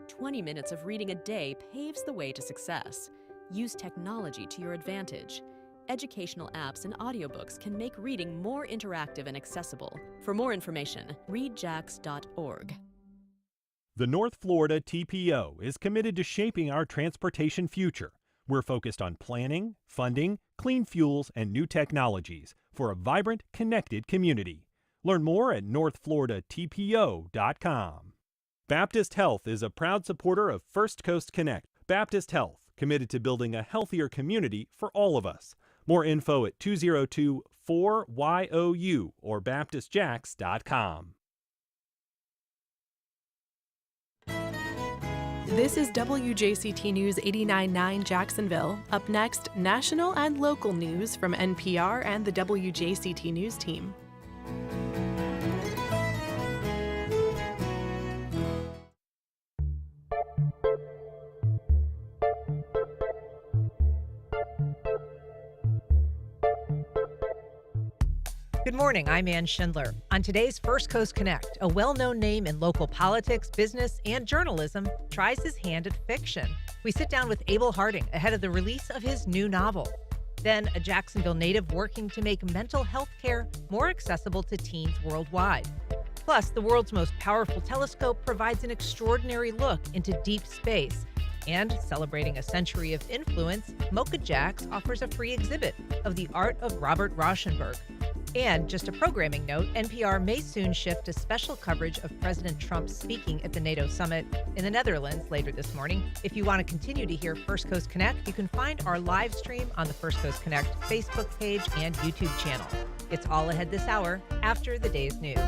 20 minutes of reading a day paves the way to success. Use technology to your advantage. Educational apps and audiobooks can make reading more interactive and accessible. For more information, readjax.org. The North Florida TPO is committed to shaping our transportation future. We're focused on planning, funding, clean fuels, and new technologies for a vibrant, connected community. Learn more at northfloridatpo.com. Baptist Health is a proud supporter of First Coast Connect. Baptist Health, committed to building a healthier community for all of us. More info at 202-4YOU or baptistjax.com. This is WJCT News 89.9 Jacksonville. Up next, national and local news from NPR and the WJCT News team. Good morning, I'm Ann Schindler. On today's First Coast Connect, a well-known name in local politics, business, and journalism tries his hand at fiction. We sit down with Abel Harding ahead of the release of his new novel. Then, a Jacksonville native working to make mental health care more accessible to teens worldwide. Plus, the world's most powerful telescope provides an extraordinary look into deep space. And celebrating a century of influence, Mocha Jacks offers a free exhibit of the art of Robert Rauschenberg. And just a programming note, NPR may soon shift to special coverage of President Trump speaking at the NATO summit in the Netherlands later this morning. If you want to continue to hear First Coast Connect, you can find our live stream on the First Coast Connect Facebook page and YouTube channel. It's all ahead this hour after the day's news.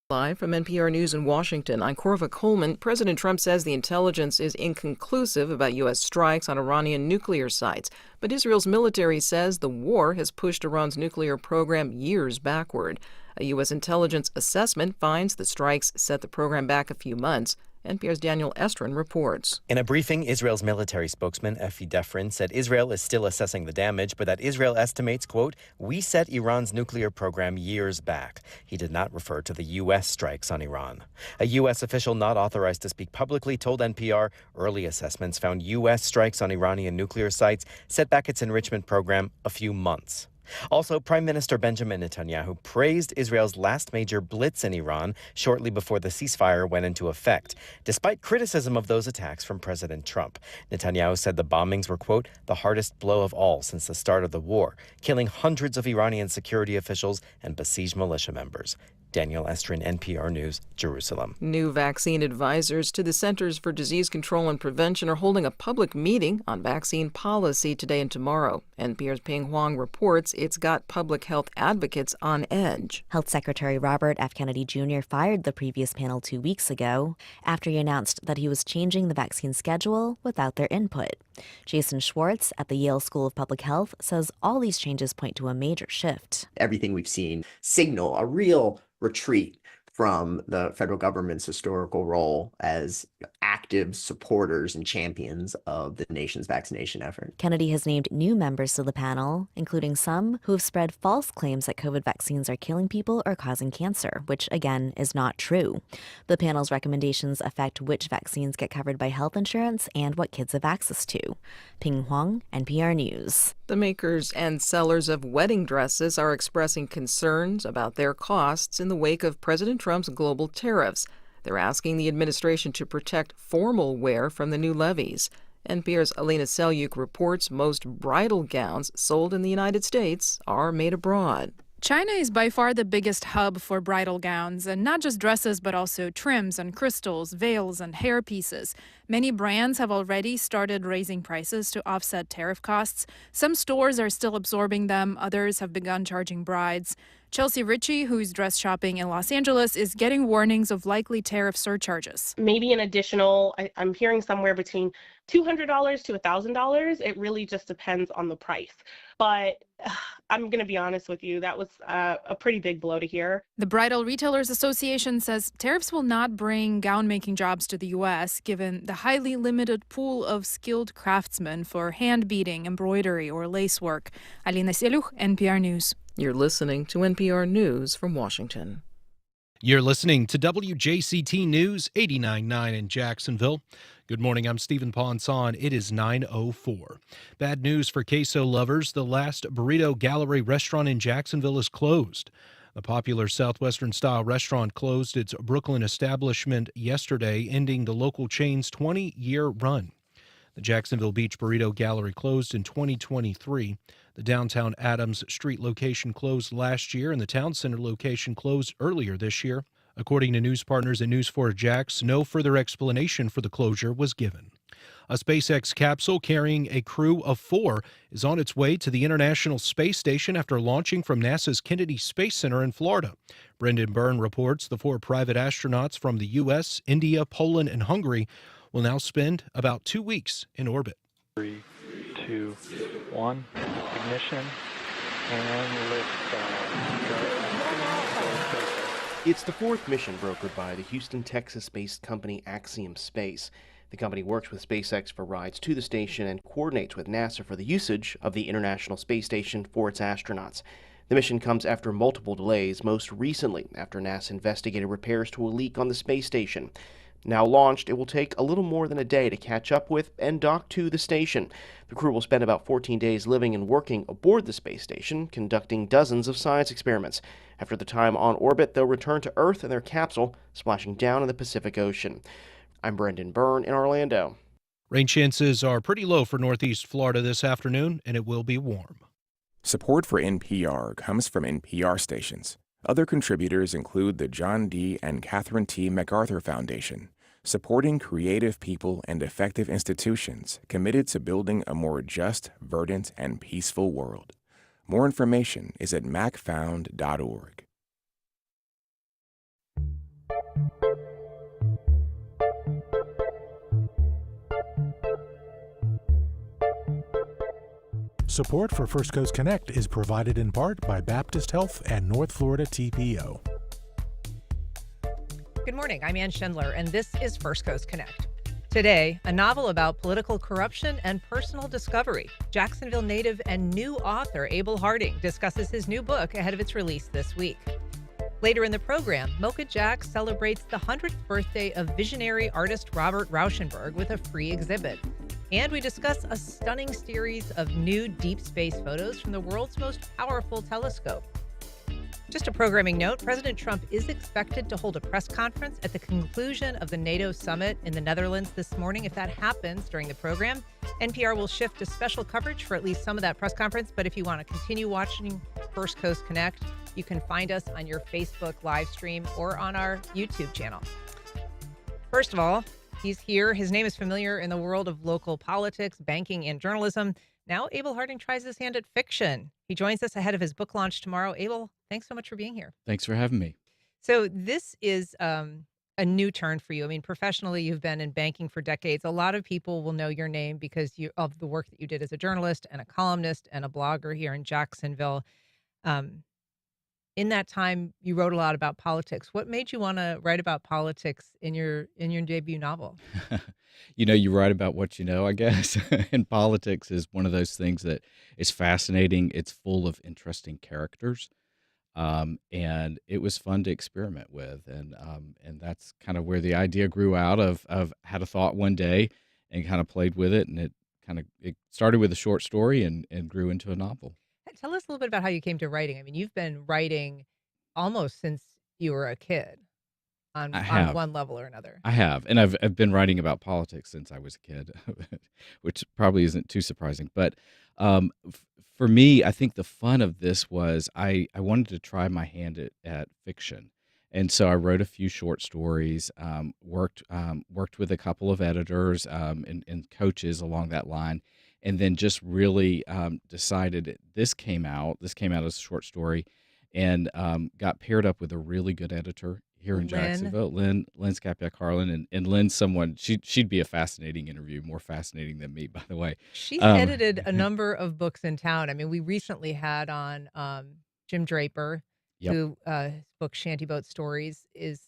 Live from NPR News in Washington, I'm Corva Coleman. President Trump says the intelligence is inconclusive about U.S. strikes on Iranian nuclear sites. But Israel's military says the war has pushed Iran's nuclear program years backward. A U.S. intelligence assessment finds the strikes set the program back a few months. NPR's Daniel Estrin reports. In a briefing, Israel's military spokesman, Efi Defrin, said Israel is still assessing the damage, but that Israel estimates, quote, we set Iran's nuclear program years back. He did not refer to the U.S. strikes on Iran. A U.S. official not authorized to speak publicly told NPR early assessments found U.S. strikes on Iranian nuclear sites set back its enrichment program a few months. Also, Prime Minister Benjamin Netanyahu praised Israel's last major blitz in Iran shortly before the ceasefire went into effect, despite criticism of those attacks from President Trump. Netanyahu said the bombings were, quote, the hardest blow of all since the start of the war, killing hundreds of Iranian security officials and besieged militia members. Daniel Estrin, NPR News, Jerusalem. New vaccine advisors to the Centers for Disease Control and Prevention are holding a public meeting on vaccine policy today and tomorrow. NPR's Ping Huang reports it's got public health advocates on edge. Health Secretary Robert F. Kennedy Jr. fired the previous panel 2 weeks ago after he announced that he was changing the vaccine schedule without their input. Jason Schwartz at the Yale School of Public Health says all these changes point to a major shift. Everything we've seen signal a real retreat from the federal government's historical role as active supporters and champions of the nation's vaccination effort. Kennedy has named new members to the panel, including some who have spread false claims that COVID vaccines are killing people or causing cancer, which, again, is not true. The panel's recommendations affect which vaccines get covered by health insurance and what kids have access to. Ping Huang, NPR News. The makers and sellers of wedding dresses are expressing concerns about their costs in the wake of President Trump's global tariffs. They're asking the administration to protect formal wear from the new levies. NPR's Alina Selyuk reports most bridal gowns sold in the United States are made abroad. China is by far the biggest hub for bridal gowns, and not just dresses, but also trims and crystals, veils, and hair pieces. Many brands have already started raising prices to offset tariff costs. Some stores are still absorbing them. Others have begun charging brides. Chelsea Ritchie, who's dress shopping in Los Angeles, is getting warnings of likely tariff surcharges. Maybe an additional, I'm hearing somewhere between $200 to $1,000. It really just depends on the price. But I'm going to be honest with you, that was a pretty big blow to hear. The Bridal Retailers Association says tariffs will not bring gown-making jobs to the U.S., given the highly limited pool of skilled craftsmen for hand-beading, embroidery, or lace work. Alina Selyuk, NPR News. You're listening to NPR News from Washington. You're listening to WJCT News 89.9 in Jacksonville. Good morning, I'm Stephen Ponson. It is 9:04. Bad news for queso lovers. The last Burrito Gallery restaurant in Jacksonville is closed. The popular Southwestern-style restaurant closed its Brooklyn establishment yesterday, ending the local chain's 20-year run. The Jacksonville Beach Burrito Gallery closed in 2023. The downtown Adams Street location closed last year, and the town center location closed earlier this year. According to news partners at News4Jax, no further explanation for the closure was given. A SpaceX capsule carrying a crew of 4 is on its way to the International Space Station after launching from NASA's Kennedy Space Center in Florida. Brendan Byrne reports the 4 private astronauts from the U.S., India, Poland, and Hungary will now spend about 2 weeks in orbit. 3, 2, 1, ignition, and liftoff. It's the 4th mission brokered by the Houston, Texas-based company Axiom Space. The company works with SpaceX for rides to the station and coordinates with NASA for the usage of the International Space Station for its astronauts. The mission comes after multiple delays, most recently after NASA investigated repairs to a leak on the space station. Now launched, it will take a little more than a day to catch up with and dock to the station. The crew will spend about 14 days living and working aboard the space station, conducting dozens of science experiments. After the time on orbit, they'll return to Earth in their capsule, splashing down in the Pacific Ocean. I'm Brendan Byrne in Orlando. Rain chances are pretty low for Northeast Florida this afternoon, and it will be warm. Support for NPR comes from NPR stations. Other contributors include the John D. and Catherine T. MacArthur Foundation, supporting creative people and effective institutions committed to building a more just, verdant, and peaceful world. More information is at macfound.org. Support for First Coast Connect is provided in part by Baptist Health and North Florida TPO. Good morning, I'm Ann Schindler, and this is First Coast Connect. Today, a novel about political corruption and personal discovery. Jacksonville native and new author Abel Harding discusses his new book ahead of its release this week. Later in the program, Mocha Jack celebrates the 100th birthday of visionary artist Robert Rauschenberg with a free exhibit. And we discuss a stunning series of new deep space photos from the world's most powerful telescope. Just a programming note, President Trump is expected to hold a press conference at the conclusion of the NATO summit in the Netherlands this morning. If that happens during the program, NPR will shift to special coverage for at least some of that press conference. But if you want to continue watching First Coast Connect, you can find us on your Facebook live stream or on our YouTube channel. First of all, he's here. His name is familiar in the world of local politics, banking, and journalism. Now, Abel Harding tries his hand at fiction. He joins us ahead of his book launch tomorrow. Abel, thanks so much for being here. Thanks for having me. So this is a new turn for you. I mean, professionally, you've been in banking for decades. A lot of people will know your name because of the work that you did as a journalist and a columnist and a blogger here in Jacksonville. In that time, you wrote a lot about politics. What made you want to write about politics in your debut novel? You write about what you know, I guess. And politics is one of those things that is fascinating. It's full of interesting characters. And it was fun to experiment with. And that's kind of where the idea grew out of had a thought one day and kind of played with it. And it started with a short story and grew into a novel. Tell us a little bit about how you came to writing. I mean, you've been writing almost since you were a kid on one level or another. I have. And I've been writing about politics since I was a kid, which probably isn't too surprising. But for me, I think the fun of this was I wanted to try my hand at fiction. And so I wrote a few short stories, worked with a couple of editors and coaches along that line. And then just really decided this came out as a short story and got paired up with a really good editor here in Jacksonville, Lynn Scapia-Carlin. And Lynn's someone, she'd be a fascinating interview, more fascinating than me, by the way. She's edited a number of books in town. I mean, we recently had on Jim Draper, who his book Shantyboat Stories is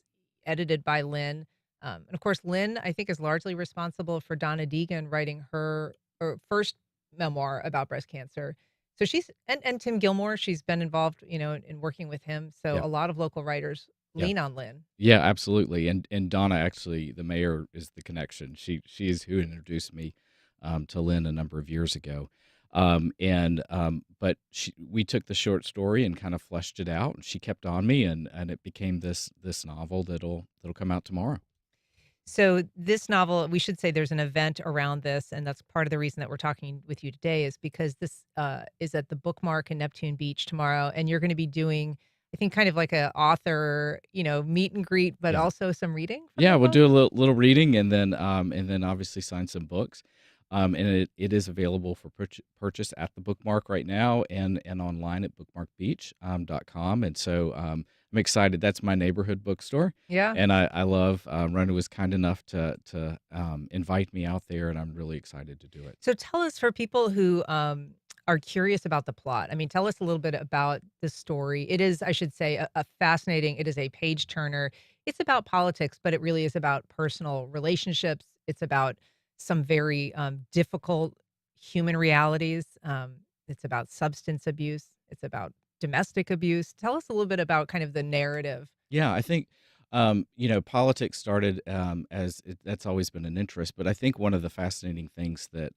edited by Lynn. And of course, Lynn, I think, is largely responsible for Donna Deegan writing her first memoir about breast cancer. So she's and Tim Gilmore, she's been involved, in working with him. So a lot of local writers Yeah. lean on Lynn. Yeah, absolutely. And Donna, actually, the mayor, is the connection. She is who introduced me to Lynn a number of years ago. But we took the short story and kind of fleshed it out, and she kept on me, and it became this novel that'll come out tomorrow. So this novel, we should say there's an event around this, and that's part of the reason that we're talking with you today is because this is at the BookMark in Neptune Beach tomorrow, and you're going to be doing, I think, kind of like a author, meet and greet, but Yeah. also some reading from Yeah, the we'll book. do a little reading, and then obviously sign some books. And it is available for purchase at the Bookmark right now, and online at bookmarkbeach.com. And so I'm excited. That's my neighborhood bookstore, Yeah. and I love. Rona was kind enough to invite me out there, and I'm really excited to do it. So tell us, for people who are curious about the plot. I mean, tell us a little bit about the story. It is, I should say, a fascinating. It is a page turner. It's about politics, but it really is about personal relationships. It's about some very difficult human realities. It's about substance abuse. It's about domestic abuse. Tell us a little bit about kind of the narrative. Yeah, I think, politics started, that's always been an interest, but I think one of the fascinating things that,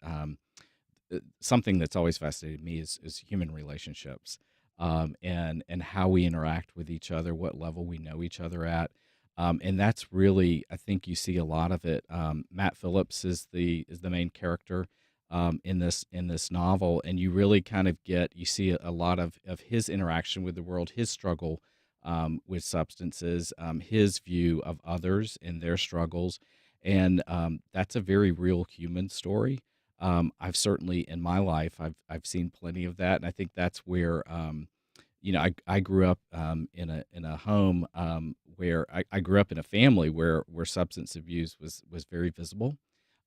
something that's always fascinated me is human relationships, and how we interact with each other, what level we know each other at. And that's really, I think you see a lot of it. Matt Phillips is the main character in this novel, and you really kind of you see a lot of his interaction with the world, his struggle with substances, his view of others and their struggles, and that's a very real human story. I've certainly in my life I've seen plenty of that, and I think that's where I grew up in a home where I grew up in a family where substance abuse was very visible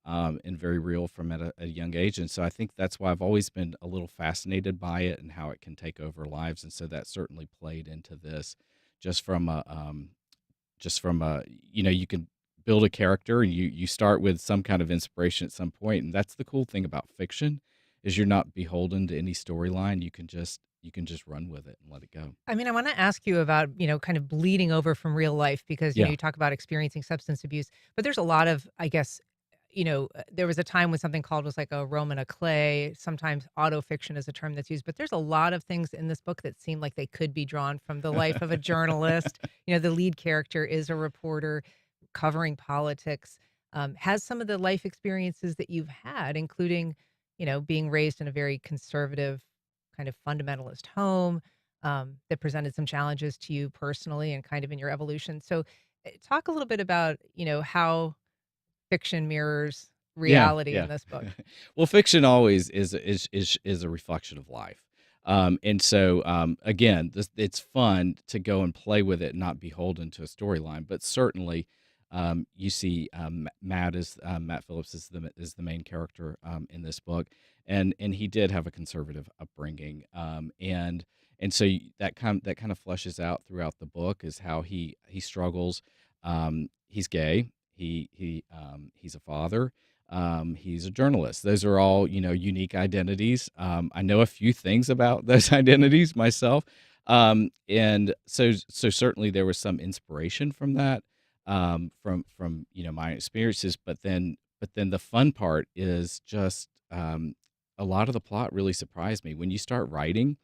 and very real from at a young age. And so I think that's why I've always been a little fascinated by it and how it can take over lives. And so that certainly played into this, just from a you can build a character, and you start with some kind of inspiration at some point. And that's the cool thing about fiction, is you're not beholden to any storyline. You can just run with it and let it go. I mean, I want to ask you about, kind of bleeding over from real life because, Yeah. you talk about experiencing substance abuse, but there's a lot of, I guess, there was a time when something called was like a Roman a clay. Sometimes autofiction is a term that's used, but there's a lot of things in this book that seem like they could be drawn from the life of a journalist. The lead character is a reporter covering politics, has some of the life experiences that you've had, including, being raised in a very conservative kind of fundamentalist home that presented some challenges to you personally and kind of in your evolution. So, talk a little bit about, how fiction mirrors Yeah, reality in yeah. this book. Well, fiction always is a reflection of life. And so, again, it's fun to go and play with it, and not beholden to a storyline. But certainly, you see, Matt Phillips is the main character in this book, and he did have a conservative upbringing, and so that kind of fleshes out throughout the book, is how he struggles. He's gay. He's a father. He's a journalist. Those are all, unique identities. I know a few things about those identities myself. And so certainly there was some inspiration from that, from my experiences. But then the fun part is just, a lot of the plot really surprised me when you start writing.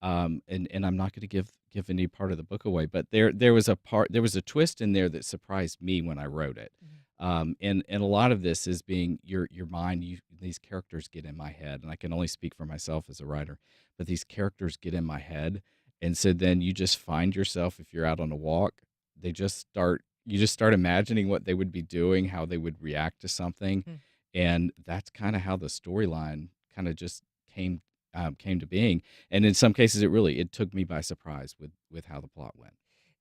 And I'm not going to give any part of the book away, but there was a twist in there that surprised me when I wrote it. And a lot of this is being your mind. These characters get in my head, and I can only speak for myself as a writer, but these characters get in my head, and so then you just find yourself, if you're out on a walk, you just start imagining what they would be doing, how they would react to something, and that's kind of how the storyline kind of just came to being. And in some cases, it took me by surprise with how the plot went.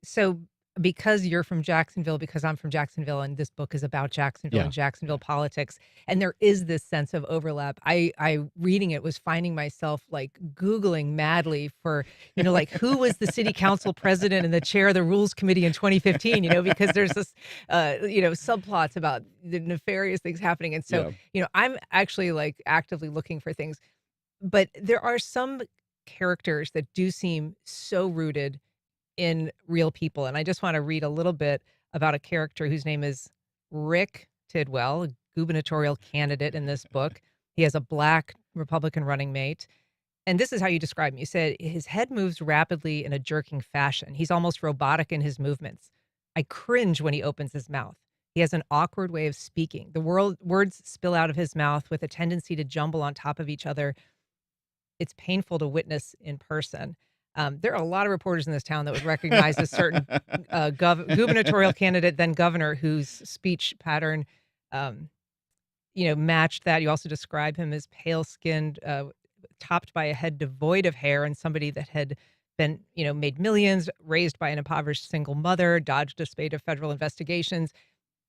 So, because you're from Jacksonville, because I'm from Jacksonville, and this book is about Jacksonville Yeah, and Jacksonville politics, and there is this sense of overlap. I reading it was finding myself like Googling madly for, like who was the city council president and the chair of the rules committee in 2015, because there's this, subplots about the nefarious things happening. And so, yeah, I'm actually like actively looking for things, but there are some characters that do seem so rooted in real people. And I just want to read a little bit about a character whose name is Rick Tidwell, a gubernatorial candidate in this book. He has a black Republican running mate. And this is how you describe him. You said his head moves rapidly in a jerking fashion. He's almost robotic in his movements. I cringe when he opens his mouth. He has an awkward way of speaking. The words spill out of his mouth with a tendency to jumble on top of each other. It's painful to witness in person. There are a lot of reporters in this town that would recognize a certain gubernatorial candidate, then governor, whose speech pattern, matched that. You also describe him as pale-skinned, topped by a head devoid of hair, and somebody that had been, made millions, raised by an impoverished single mother, dodged a spate of federal investigations.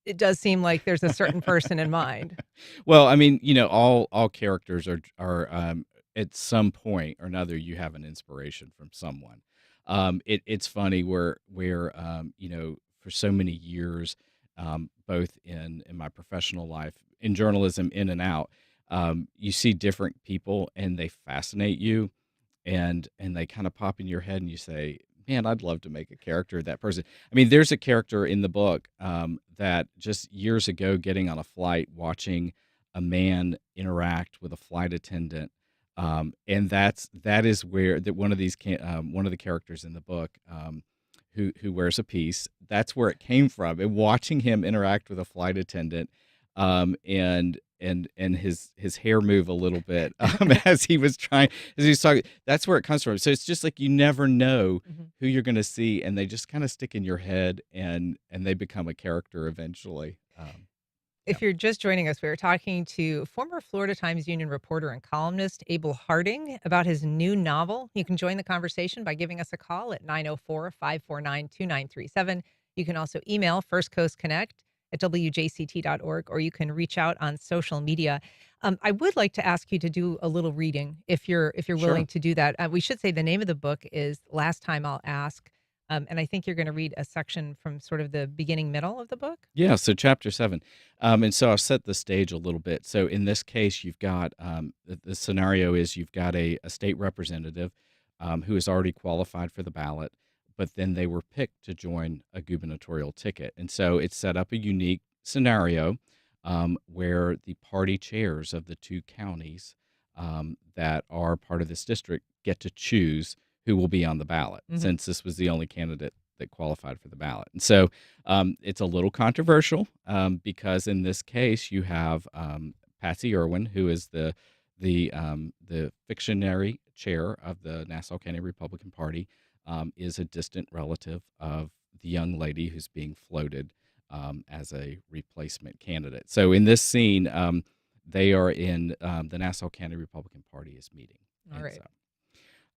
It does seem like there's a certain person in mind. Well, I mean, all characters are at some point or another, you have an inspiration from someone. It's funny where for so many years, both in my professional life, in journalism, in and out, you see different people and they fascinate you, and they kind of pop in your head and you say, man, I'd love to make a character of that person. I mean, there's a character in the book that just years ago, getting on a flight, watching a man interact with a flight attendant. And that is where one of the characters in the book, who wears a piece, that's where it came from. And watching him interact with a flight attendant, and his hair move a little bit as he was talking, that's where it comes from. So it's just like you never know who you're going to see, and they just kind of stick in your head, and they become a character eventually. If you're just joining us, we were talking to former Florida Times Union reporter and columnist Abel Harding about his new novel. You can join the conversation by giving us a call at 904-549-2937. You can also email firstcoastconnect@wjct.org, or you can reach out on social media. I would like to ask you to do a little reading if you're willing to do that. We should say the name of the book is Last Time I'll Ask. And I think you're going to read a section from sort of the beginning middle of the book. Yeah, so chapter 7. And so I'll set the stage a little bit. So in this case, you've got the scenario is you've got a state representative who is already qualified for the ballot, but then they were picked to join a gubernatorial ticket. And so it's set up a unique scenario where the party chairs of the two counties that are part of this district get to choose who will be on the ballot, since this was the only candidate that qualified for the ballot. And so it's a little controversial because in this case you have Patsy Irwin, who is the fictionary chair of the Nassau County Republican Party, is a distant relative of the young lady who's being floated as a replacement candidate. So in this scene, they are in the Nassau County Republican Party is meeting. All right.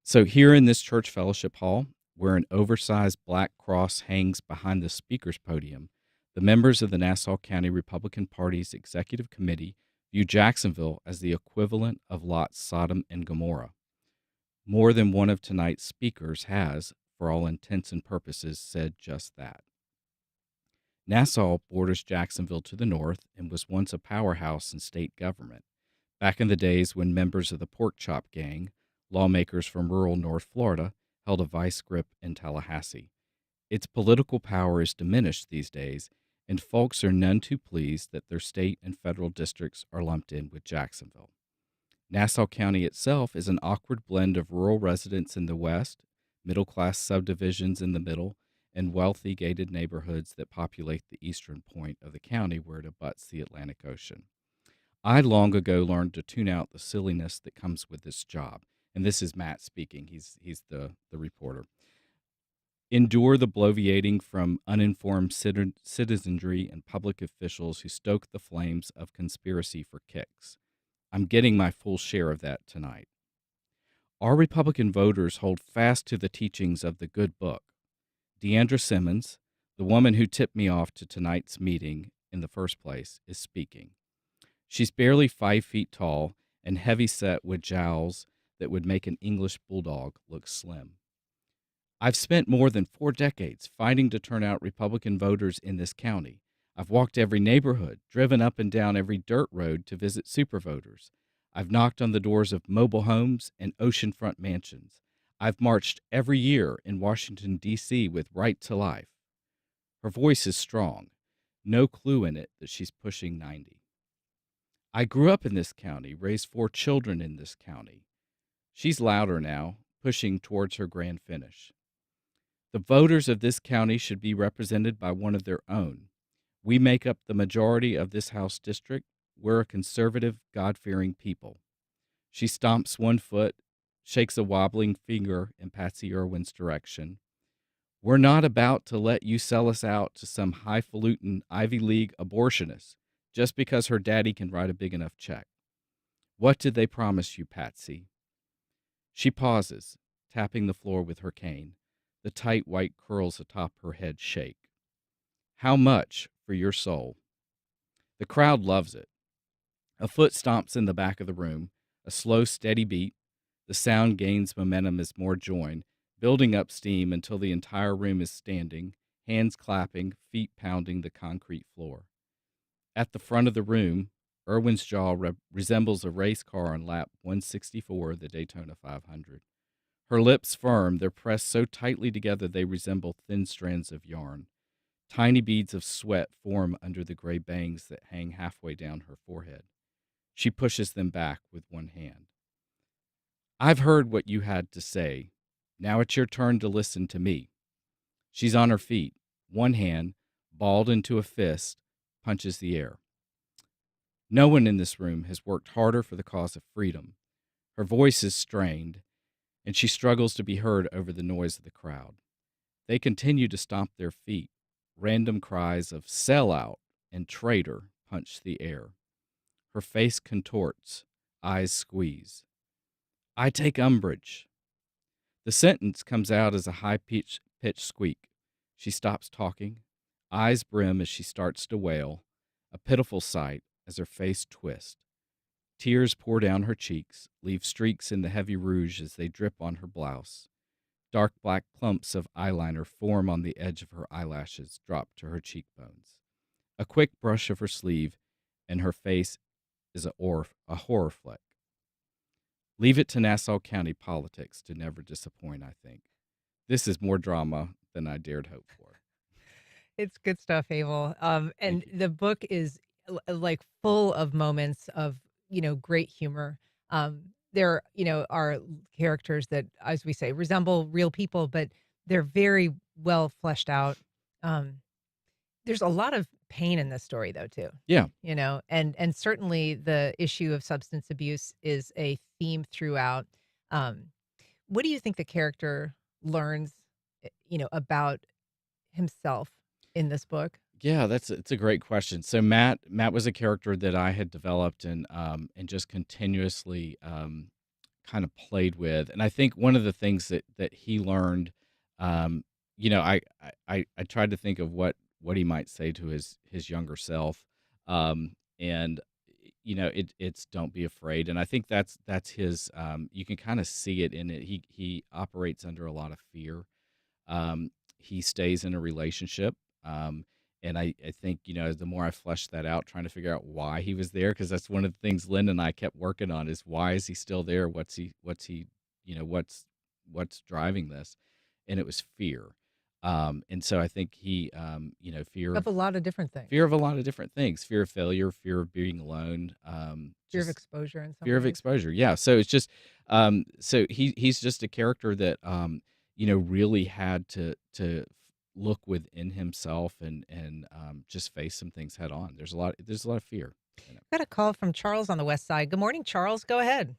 So here in this church fellowship hall, where an oversized black cross hangs behind the speaker's podium, the members of the Nassau County Republican Party's executive committee view Jacksonville as the equivalent of Lot's Sodom and Gomorrah. More than one of tonight's speakers has, for all intents and purposes, said just that. Nassau borders Jacksonville to the north and was once a powerhouse in state government, back in the days when members of the Pork Chop Gang, lawmakers from rural North Florida, held a vice grip in Tallahassee. Its political power is diminished these days, and folks are none too pleased that their state and federal districts are lumped in with Jacksonville. Nassau County itself is an awkward blend of rural residents in the west, middle-class subdivisions in the middle, and wealthy gated neighborhoods that populate the eastern point of the county where it abuts the Atlantic Ocean. I long ago learned to tune out the silliness that comes with this job. And this is Matt speaking. He's the reporter. Endure the bloviating from uninformed citizenry and public officials who stoke the flames of conspiracy for kicks. I'm getting my full share of that tonight. Our Republican voters hold fast to the teachings of the good book. Deandra Simmons, the woman who tipped me off to tonight's meeting in the first place, is speaking. She's barely 5 feet tall and heavy-set with jowls that would make an English bulldog look slim. I've spent more than 4 decades fighting to turn out Republican voters in this county. I've walked every neighborhood, driven up and down every dirt road to visit supervoters. I've knocked on the doors of mobile homes and oceanfront mansions. I've marched every year in Washington, D.C. with Right to Life. Her voice is strong, no clue in it that she's pushing 90. I grew up in this county, raised 4 children in this county. She's louder now, pushing towards her grand finish. The voters of this county should be represented by one of their own. We make up the majority of this House district. We're a conservative, God-fearing people. She stomps one foot, shakes a wobbling finger in Patsy Irwin's direction. We're not about to let you sell us out to some highfalutin Ivy League abortionist just because her daddy can write a big enough check. What did they promise you, Patsy? She pauses, tapping the floor with her cane. The tight white curls atop her head shake. How much for your soul? The crowd loves it. A foot stomps in the back of the room, a slow, steady beat. The sound gains momentum as more join, building up steam until the entire room is standing, hands clapping, feet pounding the concrete floor. At the front of the room, Irwin's jaw resembles a race car on lap 164 of the Daytona 500. Her lips firm, they're pressed so tightly together they resemble thin strands of yarn. Tiny beads of sweat form under the gray bangs that hang halfway down her forehead. She pushes them back with one hand. I've heard what you had to say. Now it's your turn to listen to me. She's on her feet. One hand, balled into a fist, punches the air. No one in this room has worked harder for the cause of freedom. Her voice is strained, and she struggles to be heard over the noise of the crowd. They continue to stomp their feet. Random cries of sellout and traitor punch the air. Her face contorts, eyes squeeze. I take umbrage. The sentence comes out as a high-pitched squeak. She stops talking. Eyes brim as she starts to wail, a pitiful sight as her face twists. Tears pour down her cheeks, leave streaks in the heavy rouge as they drip on her blouse. Dark black clumps of eyeliner form on the edge of her eyelashes, drop to her cheekbones. A quick brush of her sleeve, and her face is a horror flick. Leave it to Nassau County politics to never disappoint, I think. This is more drama than I dared hope for. It's good stuff, Abel. And the book is like full of moments of, great humor. There, are characters that, as we say, resemble real people, but they're very well fleshed out. There's a lot of pain in this story, though, too. Yeah. And certainly the issue of substance abuse is a theme throughout. What do you think the character learns, about himself in this book? Yeah, it's a great question. So Matt was a character that I had developed and just continuously kind of played with. And I think one of the things that he learned, I tried to think of what he might say to his younger self, and it's don't be afraid. And I think that's his. You can kind of see it in it. He operates under a lot of fear. He stays in a relationship. And I think, the more I fleshed that out, trying to figure out why he was there, because that's one of the things Lynn and I kept working on is why is he still there? What's driving this? And it was fear. And so I think he, fear of a lot of different things. Fear of a lot of different things. Fear of failure, fear of being alone. Fear of exposure in some Fear of ways. exposure, yeah. So it's just, so he's just a character that, really had to look within himself and just face some things head on. There's a lot of fear. Got a call from Charles on the West Side. Good morning, Charles. Go ahead.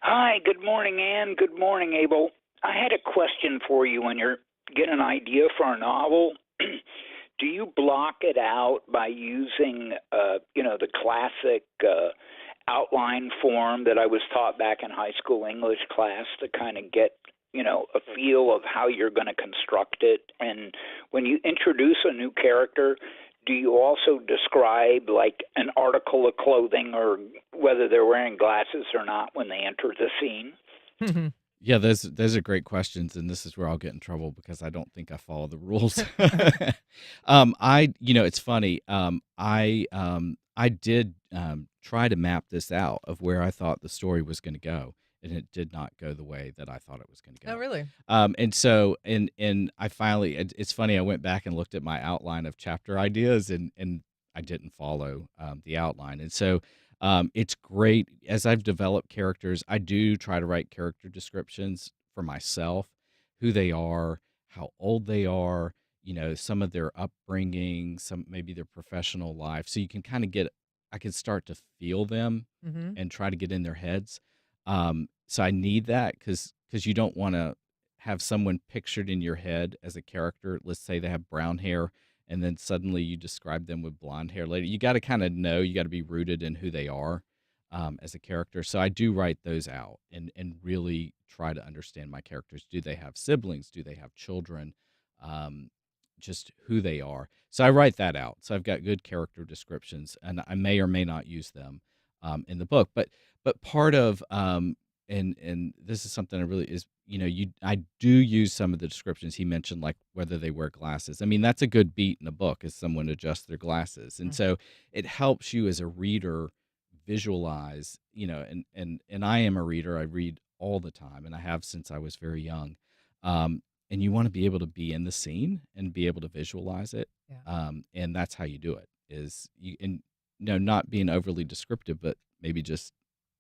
Hi. Good morning, Ann. Good morning, Abel. I had a question for you when you're getting an idea for a novel. Do you block it out by using, the classic outline form that I was taught back in high school English class to kind of get a feel of how you're going to construct it? And when you introduce a new character, do you also describe like an article of clothing or whether they're wearing glasses or not when they enter the scene? Yeah, those are great questions, and this is where I'll get in trouble because I don't think I follow the rules. It's funny. I did try to map this out of where I thought the story was going to go. and it did not go the way that I thought it was going to go. Oh, really? And so, and I finally, it's funny. I went back and looked at my outline of chapter ideas, and I didn't follow the outline. And so, it's great as I've developed characters. I do try to write character descriptions for myself, who they are, how old they are, some of their upbringing, some maybe their professional life, so you can kind of get. I can start to feel them Mm-hmm. and try to get in their heads. So I need that because you don't want to have someone pictured in your head as a character. Let's say they have brown hair, and then suddenly you describe them with blonde hair later. You got to kind of know. You got to be rooted in who they are as a character. So I do write those out and really try to understand my characters. Do they have siblings? Do they have children? Just who they are. So I write that out. So I've got good character descriptions, and I may or may not use them in the book. But part of and this is something I really is I do use some of the descriptions he mentioned, like whether they wear glasses. I mean, that's a good beat in a book, is someone adjusts their glasses, and so it helps you as a reader visualize. And I am a reader. I read all the time, and I have since I was very young. And you want to be able to be in the scene and be able to visualize it. Yeah. And that's how you do it, is not being overly descriptive, but maybe just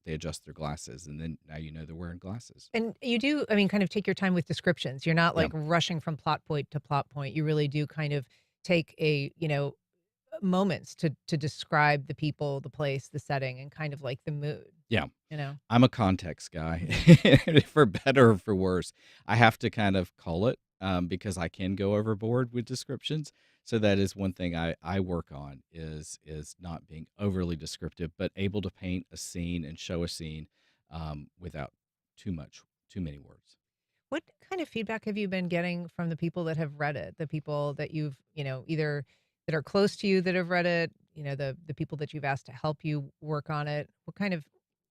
they adjust their glasses, and then now they're wearing glasses. And you do, I mean, kind of take your time with descriptions. You're not Yeah. like rushing from plot point to plot point. You really do kind of take moments to describe the people, the place, the setting, and kind of like the mood. Yeah. You know? I'm a context guy, for better or for worse. I have to kind of cull it because I can go overboard with descriptions. So that is one thing I work on is not being overly descriptive, but able to paint a scene and show a scene without too many words. What kind of feedback have you been getting from the people that have read it? The people that you've, either that are close to you that have read it, the people that you've asked to help you work on it. What kind of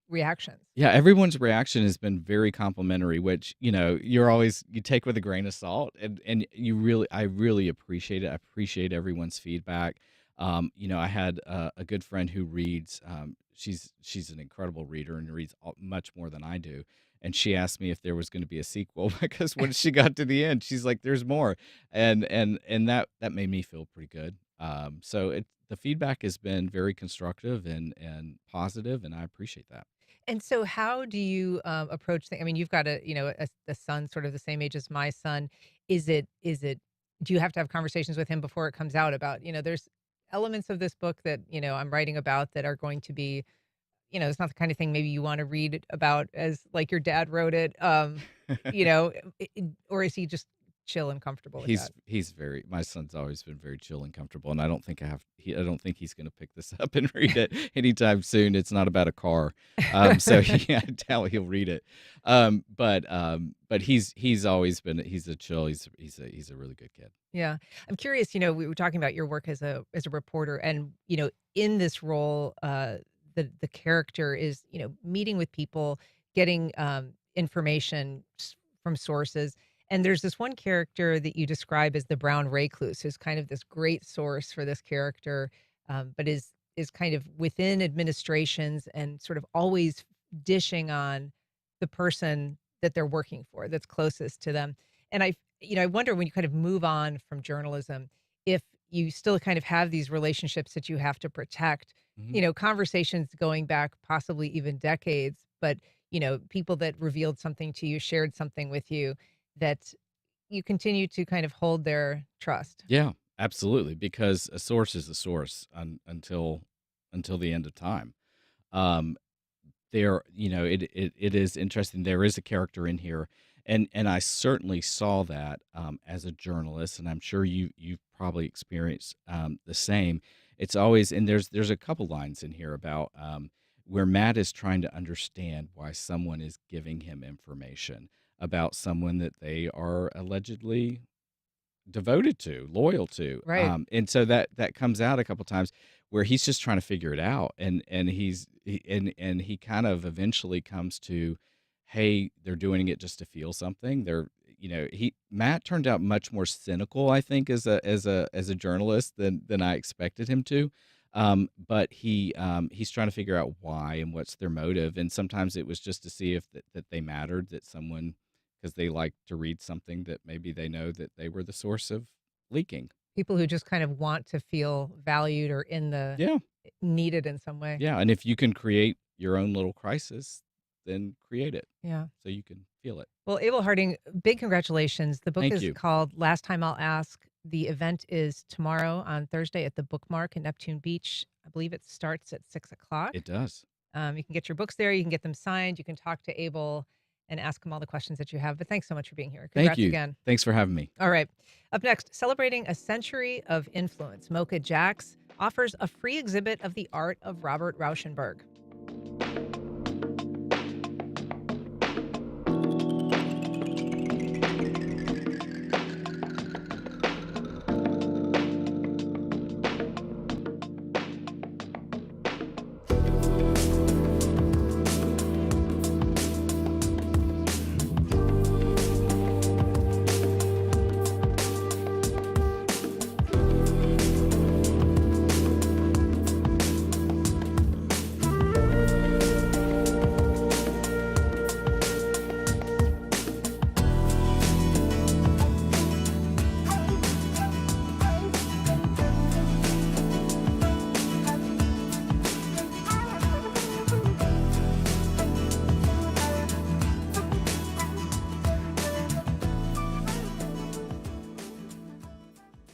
reactions? Yeah, everyone's reaction has been very complimentary, which, you take with a grain of salt, and I really appreciate it. I appreciate everyone's feedback. I had a good friend who reads, she's an incredible reader and reads much more than I do. And she asked me if there was going to be a sequel because when she got to the end, she's like, "There's more," and that made me feel pretty good. So the feedback has been very constructive and positive, and I appreciate that. And so, how do you approach things? I mean, you've got a son sort of the same age as my son. Is it? Do you have to have conversations with him before it comes out about there's elements of this book that I'm writing about that are going to be it's not the kind of thing maybe you want to read about as like your dad wrote it, or is he just chill and comfortable with that? He's my son's always been very chill and comfortable, and I don't think I don't think he's going to pick this up and read it anytime soon. It's not about a car, so I doubt he'll read it. But he's always been he's a chill. He's a really good kid. Yeah, I'm curious. We were talking about your work as a reporter, and in this role, the character is meeting with people, getting information from sources. And there's this one character that you describe as the brown recluse, who's kind of this great source for this character, but is kind of within administrations and sort of always dishing on the person that they're working for, that's closest to them. And I wonder, when you kind of move on from journalism, if you still kind of have these relationships that you have to protect, conversations going back possibly even decades, but people that revealed something to you, shared something with you, that you continue to kind of hold their trust. Yeah, absolutely, because a source is a source until the end of time. It is interesting. There is a character in here, and I certainly saw that as a journalist, and I'm sure you've probably experienced the same. It's always, and there's a couple lines in here about where Matt is trying to understand why someone is giving him information about someone that they are allegedly devoted to, loyal to. Right. And so that comes out a couple times where he's just trying to figure it out. And he kind of eventually comes to, hey, they're doing it just to feel something. Matt turned out much more cynical, I think, as a journalist than I expected him to. But he's trying to figure out why and what's their motive. And sometimes it was just to see if that they mattered, that someone, because they like to read something that maybe they know that they were the source of leaking. People who just kind of want to feel valued or Yeah. needed in some way. Yeah. And if you can create your own little crisis, then create it. Yeah. So you can feel it. Well, Abel Harding, big congratulations. The book Thank is you. called Last Time I'll Ask. The event is tomorrow on Thursday at the BookMark in Neptune Beach. I believe it starts at 6 o'clock. It does. You can get your books there. You can get them signed. You can talk to Abel and ask him all the questions that you have. But thanks so much for being here. Thank Congrats you. again. Thanks for having me. All right. Up next, celebrating a century of influence, Mocha Jax offers a free exhibit of the art of Robert Rauschenberg.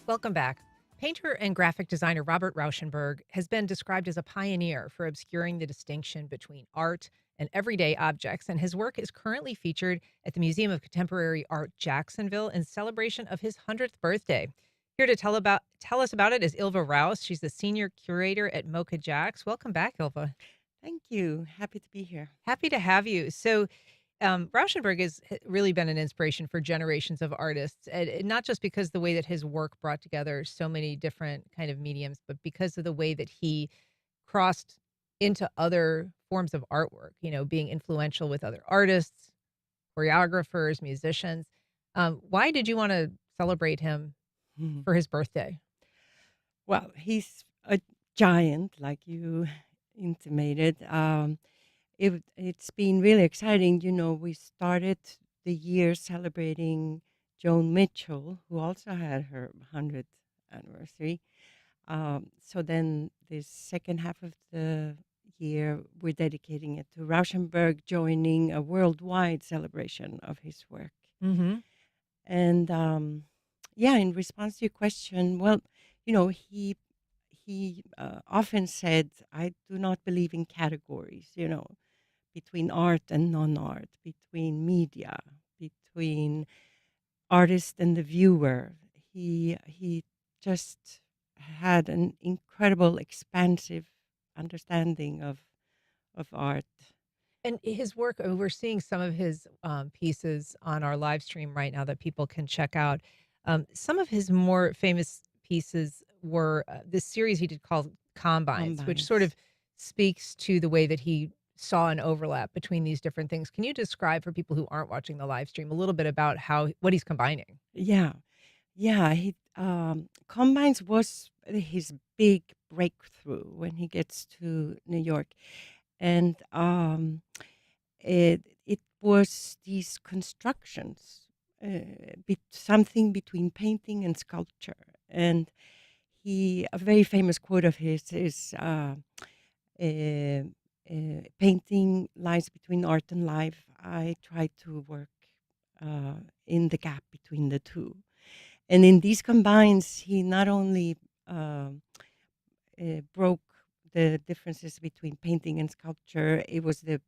Welcome back. Painter and graphic designer Robert Rauschenberg has been described as a pioneer for obscuring the distinction between art and everyday objects, and his work is currently featured at the Museum of Contemporary Art Jacksonville in celebration of his 100th birthday. Here to tell us about it is Ilva Rouse. She's the senior curator at Mocha Jax. Welcome back, Ilva. Thank you. Happy to be here. Happy to have you. So, Rauschenberg has really been an inspiration for generations of artists, and not just because the way that his work brought together so many different kind of mediums, but because of the way that he crossed into other forms of artwork, being influential with other artists, choreographers, musicians. Why did you want to celebrate him for his birthday? Well, he's a giant, like you intimated. It's been really exciting. We started the year celebrating Joan Mitchell, who also had her 100th anniversary. So then the second half of the year, we're dedicating it to Rauschenberg joining a worldwide celebration of his work. Mm-hmm. And in response to your question, well, he often said, I do not believe in categories, between art and non-art, between media, between artist and the viewer. He just had an incredible, expansive understanding of art. And his work, we're seeing some of his pieces on our live stream right now that people can check out. Some of his more famous pieces were this series he did called Combines, which sort of speaks to the way that he saw an overlap between these different things. Can you describe for people who aren't watching the live stream a little bit about what he's combining? Yeah. He Combines was his big breakthrough when he gets to New York. And it was these constructions, something between painting and sculpture. And a very famous quote of his is, painting lies between art and life. I try to work in the gap between the two. And in these combines, he not only broke the differences between painting and sculpture. It was the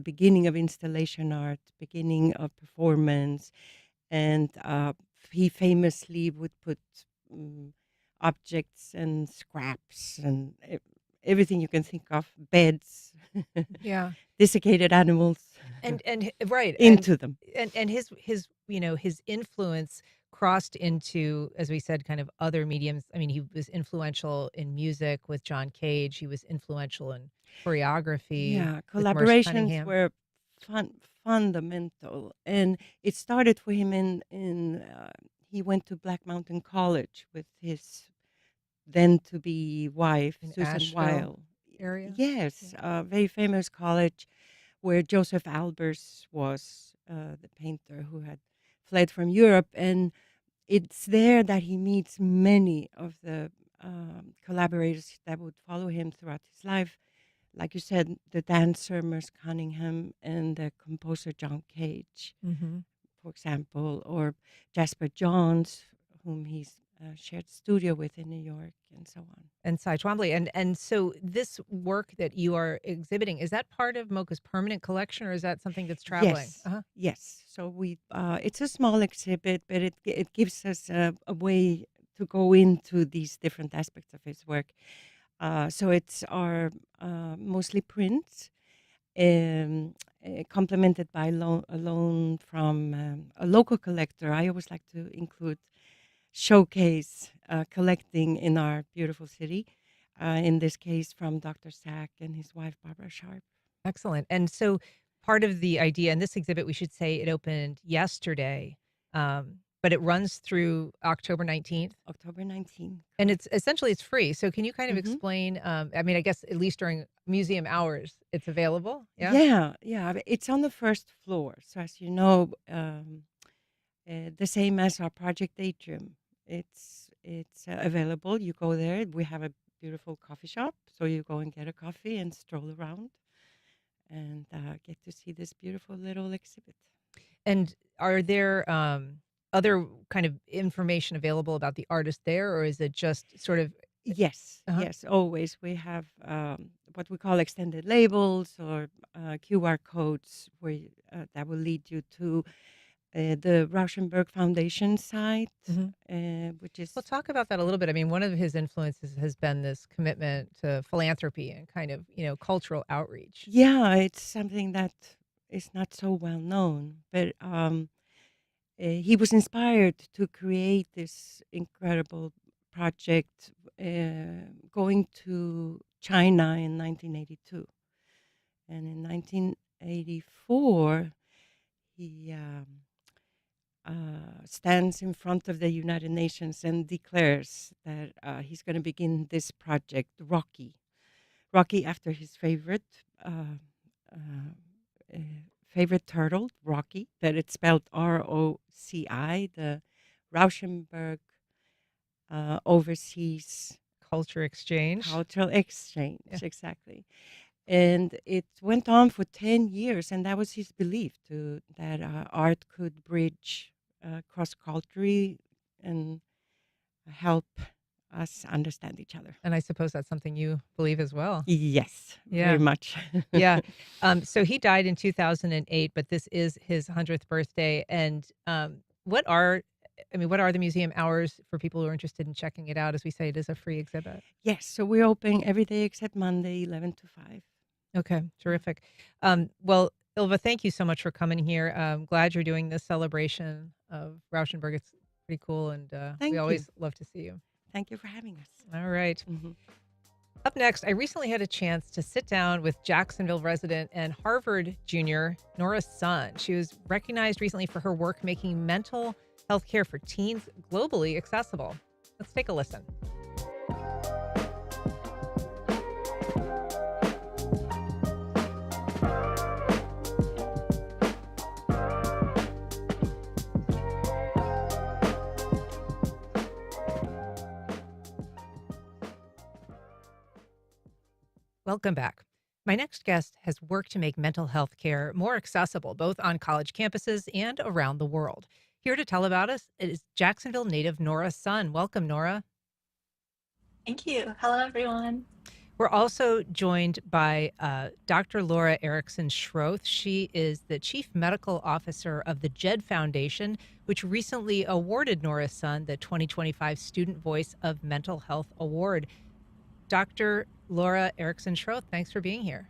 beginning of installation art, beginning of performance, and he famously would put objects and scraps and everything you can think of, beds, Yeah. desiccated animals, and right into them. And his his influence crossed into, as we said, kind of other mediums. I mean, he was influential in music with John Cage. He was influential in choreography. Yeah, with Merce collaborations Cunningham. were fundamental, and it started for him in he went to Black Mountain College with his then to be wife, In Susan Asheville Weil. area? Yes, a very famous college where Joseph Albers was the painter who had fled from Europe. And it's there that he meets many of the collaborators that would follow him throughout his life. Like you said, the dancer Merce Cunningham and the composer John Cage, Mm-hmm. for example, or Jasper Johns, whom he's shared studio with in New York, and so on. And Cy Twombly. And so this work that you are exhibiting, is that part of MoCA's permanent collection, or is that something that's traveling? Yes, yes. So we, it's a small exhibit, but it gives us a way to go into these different aspects of his work. So it's our mostly prints, complemented by a loan from a local collector. I always like to include showcase collecting in our beautiful city. In this case, from Dr. Sack and his wife Barbara Sharp. Excellent. And so part of the idea, and this exhibit, we should say it opened yesterday, but it runs through October 19th. October 19th. And it's essentially it's free. So can you kind of Mhm. explain? I mean, I guess at least during museum hours, it's available. Yeah. Yeah. It's on the first floor. So as you know, the same as our Project Atrium. It's available. You go there. We have a beautiful coffee shop, so you go and get a coffee and stroll around, and get to see this beautiful little exhibit. And are there other kind of information available about the artist there, or is it just sort of? Yes, Uh-huh. yes, always. We have what we call extended labels or QR codes that will lead you to the Rauschenberg Foundation site, which is. Well, talk about that a little bit. I mean, one of his influences has been this commitment to philanthropy and kind of, cultural outreach. Yeah, it's something that is not so well known, but he was inspired to create this incredible project going to China in 1982. And in 1984, he stands in front of the United Nations and declares that he's going to begin this project, Rocky. Rocky after his uh, favorite turtle, Rocky, that it's spelled ROCI, the Rauschenberg Overseas Cultural exchange. Cultural exchange, Yeah. exactly. And it went on for 10 years, and that was his belief that art could bridge cross-culturally and help us understand each other. And I suppose that's something you believe as well. Yes, Yeah. very much. Yeah. So he died in 2008, but this is his 100th birthday. And what are the museum hours for people who are interested in checking it out? As we say, it is a free exhibit. Yes, so we're open every day except Monday, 11 to 5. Okay, terrific. Well, Ilva, thank you so much for coming here. I'm glad you're doing this celebration of Rauschenberg. It's pretty cool, and Thank we you. always love to see you. Thank you for having us. All right. Mhm. Up next, I recently had a chance to sit down with Jacksonville resident and Harvard junior Nora Sun. She was recognized recently for her work making mental health care for teens globally accessible. Let's take a listen. Welcome back. My next guest has worked to make mental health care more accessible, both on college campuses and around the world. Here to tell about us is Jacksonville native Nora Sun. Welcome, Nora. Thank you. Hello, everyone. We're also joined by Dr. Laura Erickson Schroth. She is the Chief Medical Officer of the Jed Foundation, which recently awarded Nora Sun the 2025 Student Voice of Mental Health Award. Dr. Laura Erickson Schroth, thanks for being here.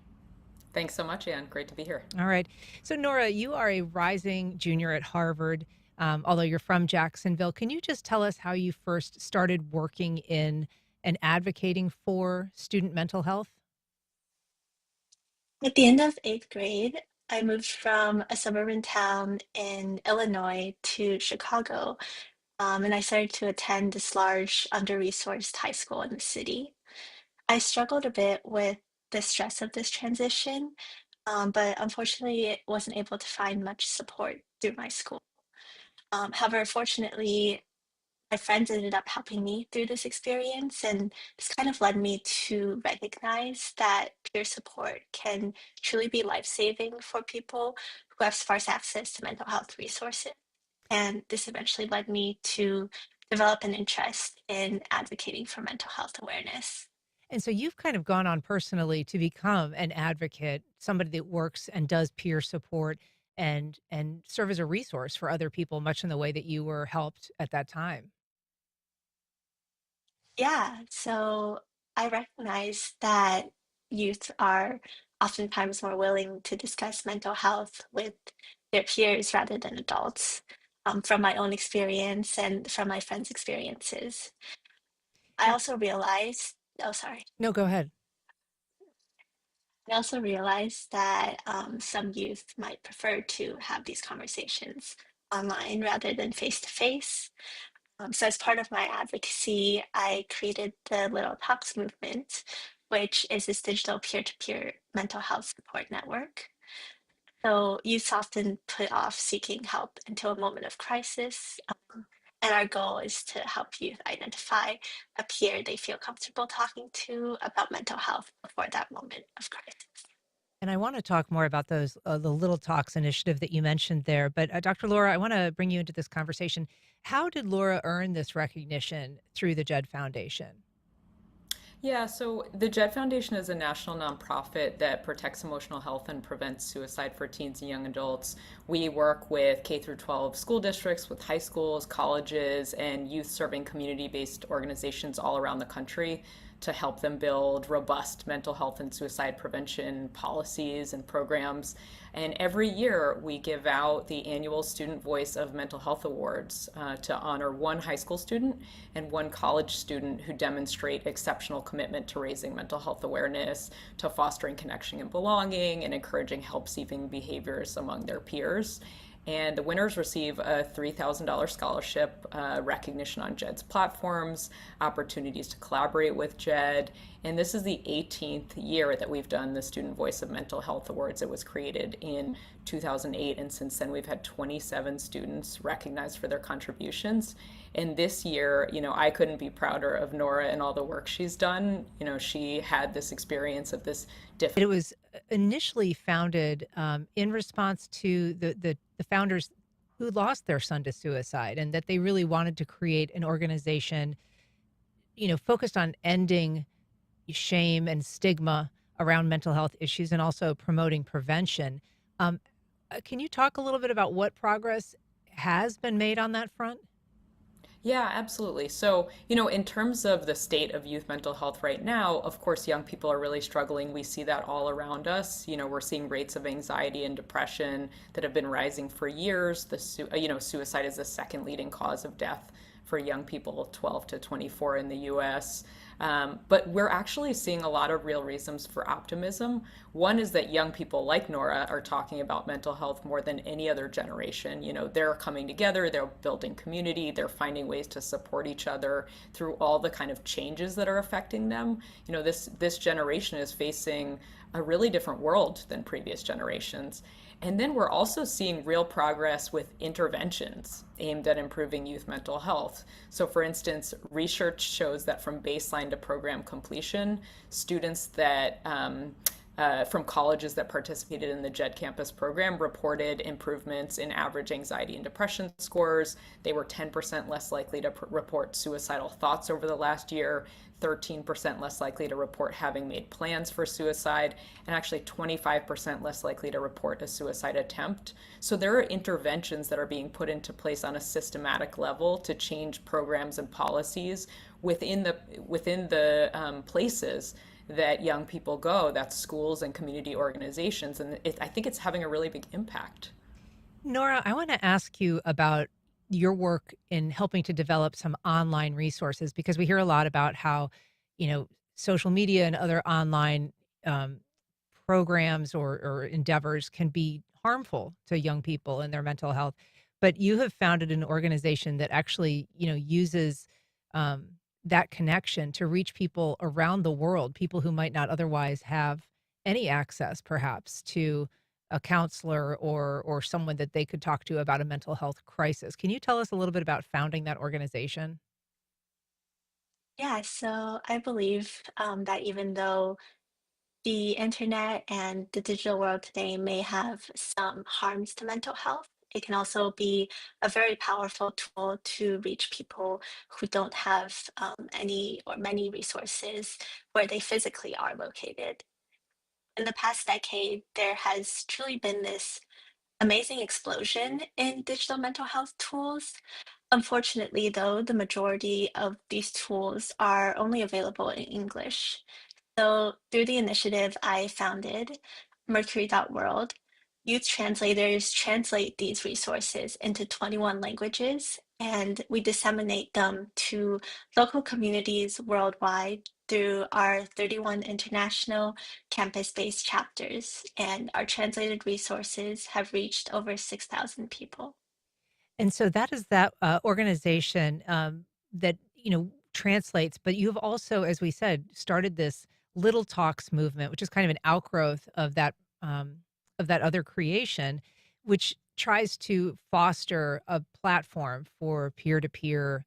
Thanks so much, Ann. Great to be here. All right. So, Nora, you are a rising junior at Harvard, although you're from Jacksonville. Can you just tell us how you first started working in and advocating for student mental health? At the end of 8th grade, I moved from a suburban town in Illinois to Chicago and I started to attend this large, under-resourced high school in the city. I struggled a bit with the stress of this transition, but unfortunately, wasn't able to find much support through my school. However, fortunately, my friends ended up helping me through this experience, and this kind of led me to recognize that peer support can truly be life-saving for people who have sparse access to mental health resources. And this eventually led me to develop an interest in advocating for mental health awareness. And so you've kind of gone on personally to become an advocate, somebody that works and does peer support and serve as a resource for other people, much in the way that you were helped at that time. Yeah, so I recognize that youth are oftentimes more willing to discuss mental health with their peers rather than adults, from my own experience and from my friends' experiences. I Now, also realized, oh, sorry. no, go ahead. I also realized that some youth might prefer to have these conversations online rather than face to face. So, as part of my advocacy, I created the Little Talks movement, which is this digital peer to peer mental health support network. So, youth often put off seeking help until a moment of crisis. And our goal is to help youth identify a peer they feel comfortable talking to about mental health before that moment of crisis. And I want to talk more about those the Little Talks initiative that you mentioned there. But Dr. Laura, I want to bring you into this conversation. How did Laura earn this recognition through the Jed Foundation? Yeah, so the Jed Foundation is a national nonprofit that protects emotional health and prevents suicide for teens and young adults. We work with K through 12 school districts, with high schools, colleges, and youth serving community-based organizations all around the country to help them build robust mental health and suicide prevention policies and programs. And every year we give out the annual Student Voice of Mental Health Awards to honor one high school student and one college student who demonstrate exceptional commitment to raising mental health awareness, to fostering connection and belonging, and encouraging help-seeking behaviors among their peers. And the winners receive a $3,000 scholarship, recognition on JED's platforms, opportunities to collaborate with JED. And this is the 18th year that we've done the Student Voice of Mental Health Awards. It was created in 2008, and since then we've had 27 students recognized for their contributions. And this year, I couldn't be prouder of Nora and all the work she's done. She had this experience of this different. It was initially founded in response to the founders who lost their son to suicide, and that they really wanted to create an organization, focused on ending shame and stigma around mental health issues and also promoting prevention. Can you talk a little bit about what progress has been made on that front? Yeah, absolutely. So, in terms of the state of youth mental health right now, of course, young people are really struggling. We see that all around us. We're seeing rates of anxiety and depression that have been rising for years. Suicide is the second leading cause of death for young people 12 to 24 in the US. But we're actually seeing a lot of real reasons for optimism. One is that young people like Nora are talking about mental health more than any other generation. They're coming together, they're building community, they're finding ways to support each other through all the kind of changes that are affecting them. This generation is facing a really different world than previous generations. And then we're also seeing real progress with interventions aimed at improving youth mental health. So, for instance, research shows that from baseline to program completion, students that from colleges that participated in the JED Campus program reported improvements in average anxiety and depression scores. They were 10% less likely to report suicidal thoughts over the last year, 13% less likely to report having made plans for suicide, and actually 25% less likely to report a suicide attempt. So there are interventions that are being put into place on a systematic level to change programs and policies within the places that young people go, that's schools and community organizations. And I think it's having a really big impact. Nora, I want to ask you about your work in helping to develop some online resources, because we hear a lot about how, social media and other online programs or endeavors can be harmful to young people and their mental health. but you have founded an organization that actually, uses um, that connection to reach people around the world, people who might not otherwise have any access, perhaps, to a counselor or someone that they could talk to about a mental health crisis. Can you tell us a little bit about founding that organization? Yeah, so I believe that even though the internet and the digital world today may have some harms to mental health, it can also be a very powerful tool to reach people who don't have any or many resources where they physically are located. In the past decade, there has truly been this amazing explosion in digital mental health tools. Unfortunately, though, the majority of these tools are only available in English. So, through the initiative I founded, Mercuri.world, youth translators translate these resources into 21 languages, and we disseminate them to local communities worldwide through our 31 international campus-based chapters, and our translated resources have reached over 6,000 people. And so that is that organization that translates. But you have also, as we said, started this Little Talks movement, which is kind of an outgrowth of that other creation, which tries to foster a platform for peer to peer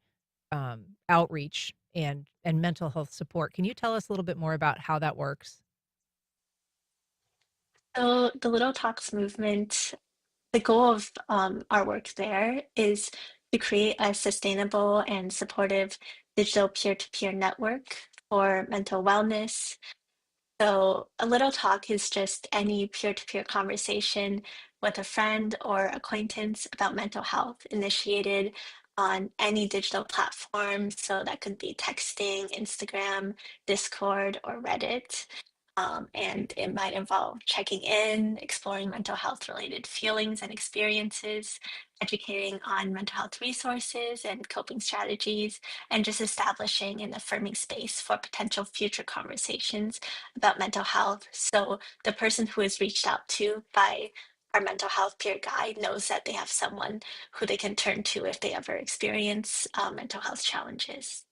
outreach and mental health support. Can you tell us a little bit more about how that works? So, the Little Talks movement, the goal of our work there is to create a sustainable and supportive digital peer-to-peer network for mental wellness. So, a little talk is just any peer-to-peer conversation with a friend or acquaintance about mental health initiated on any digital platform. So, that could be texting, Instagram, Discord, or Reddit. And it might involve checking in, exploring mental health related feelings and experiences, educating on mental health resources and coping strategies, and just establishing an affirming space for potential future conversations about mental health. So the person who is reached out to by our mental health peer guide knows that they have someone who they can turn to if they ever experience mental health challenges.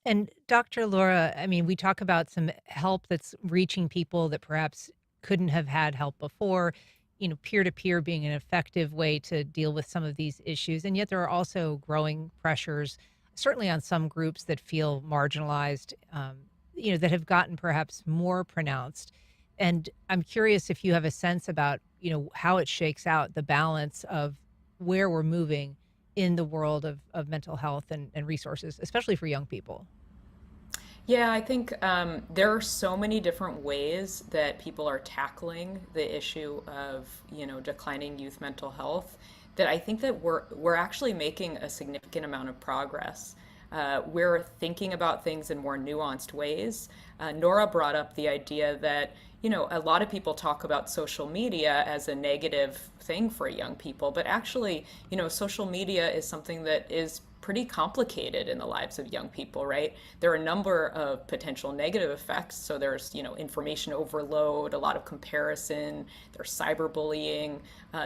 And Dr. Laura, I mean, we talk about some help that's reaching people that perhaps couldn't have had help before, peer to peer being an effective way to deal with some of these issues. And yet there are also growing pressures, certainly on some groups that feel marginalized, that have gotten perhaps more pronounced. And I'm curious if you have a sense about, how it shakes out the balance of where we're moving in the world of mental health and resources, especially for young people. Yeah, I think there are so many different ways that people are tackling the issue of, declining youth mental health that I think that we're actually making a significant amount of progress. We're thinking about things in more nuanced ways. Nora brought up the idea that, a lot of people talk about social media as a negative thing for young people, but actually, social media is something that is pretty complicated in the lives of young people, right? There are a number of potential negative effects. So there's, information overload, a lot of comparison, there's cyberbullying,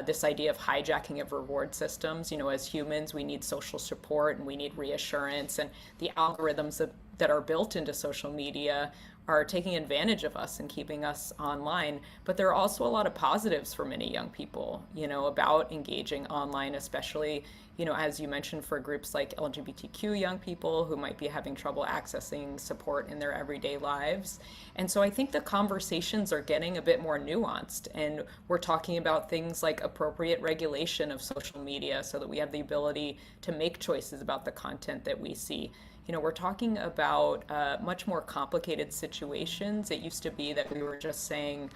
this idea of hijacking of reward systems. As humans, we need social support and we need reassurance. And the algorithms that are built into social media are taking advantage of us and keeping us online. But there are also a lot of positives for many young people, about engaging online, especially, as you mentioned, for groups like LGBTQ young people who might be having trouble accessing support in their everyday lives. And so I think the conversations are getting a bit more nuanced, and we're talking about things like appropriate regulation of social media so that we have the ability to make choices about the content that we see. We're talking about much more complicated situations. It used to be that we were just saying,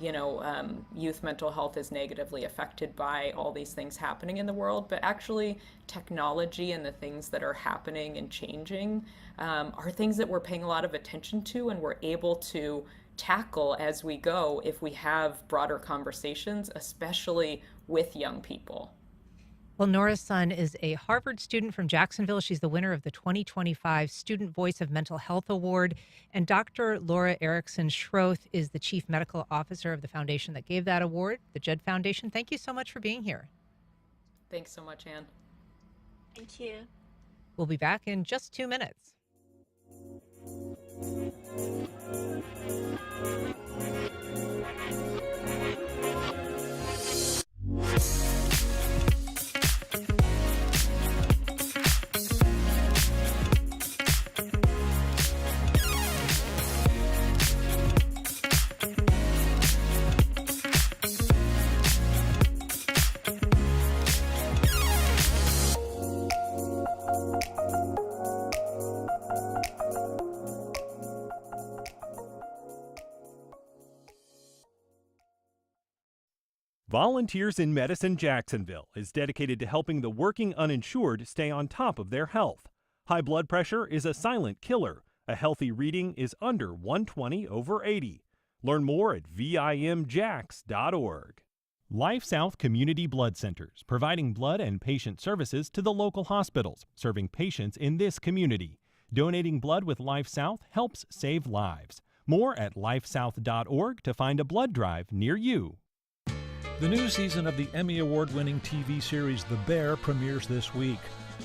youth mental health is negatively affected by all these things happening in the world, but actually technology and the things that are happening and changing are things that we're paying a lot of attention to and we're able to tackle as we go if we have broader conversations, especially with young people. Well, Nora Sun is a Harvard student from Jacksonville. She's the winner of the 2025 Student Voice of Mental Health Award. And Dr. Laura Erickson Schroth is the Chief Medical Officer of the foundation that gave that award, the Jed Foundation. Thank you so much for being here. Thanks so much, Anne. Thank you. We'll be back in just 2 minutes. Volunteers in Medicine Jacksonville is dedicated to helping the working uninsured stay on top of their health. High blood pressure is a silent killer. A healthy reading is under 120/80. Learn more at vimjax.org. Life South Community Blood Centers, providing blood and patient services to the local hospitals, serving patients in this community. Donating blood with Life South helps save lives. More at lifesouth.org to find a blood drive near you. The new season of the Emmy Award-winning TV series The Bear premieres this week.